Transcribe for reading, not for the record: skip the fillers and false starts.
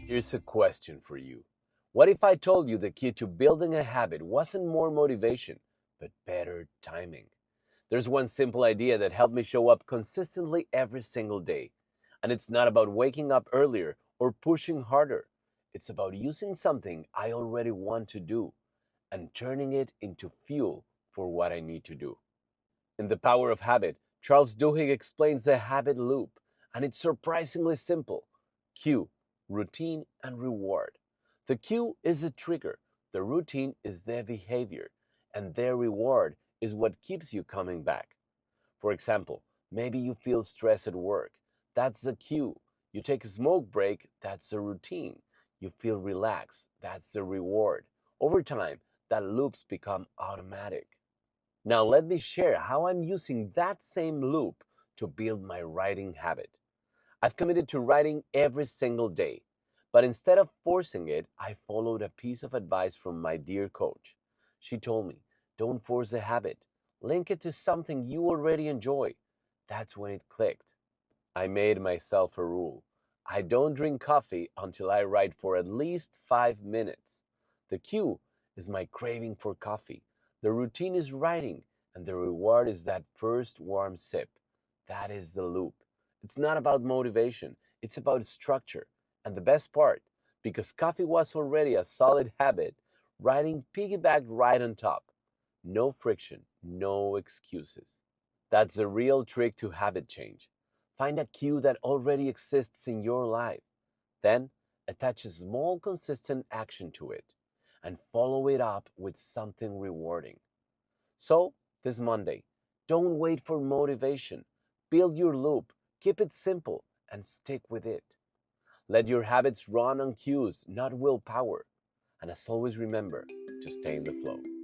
Here's a question for you. What if I told you the key to building a habit wasn't more motivation, but better timing? There's one simple idea that helped me show up consistently every single day. And it's not about waking up earlier or pushing harder. It's about using something I already want to do and turning it into fuel for what I need to do. In The Power of Habit, Charles Duhigg explains the habit loop, and it's surprisingly simple. Cue, routine, and reward. The cue is the trigger, the routine is the behavior, and their reward is what keeps you coming back. For example, maybe you feel stressed at work. That's the cue. You take a smoke break, that's the routine. You feel relaxed, that's the reward. Over time, that loops become automatic. Now, let me share how I'm using that same loop to build my writing habit. I've committed to writing every single day, but instead of forcing it, I followed a piece of advice from my dear coach. She told me, don't force the habit, link it to something you already enjoy. That's when it clicked. I made myself a rule. I don't drink coffee until I write for at least 5 minutes. The cue is my craving for coffee. The routine is writing, and the reward is that first warm sip. That is the loop. It's not about motivation, it's about structure. And the best part, because coffee was already a solid habit, writing piggybacked right on top. No friction, no excuses. That's the real trick to habit change. Find a cue that already exists in your life. Then attach a small, consistent action to it and follow it up with something rewarding. So, this Monday, don't wait for motivation. Build your loop, keep it simple, and stick with it. Let your habits run on cues, not willpower. And as always, remember to stay in the flow.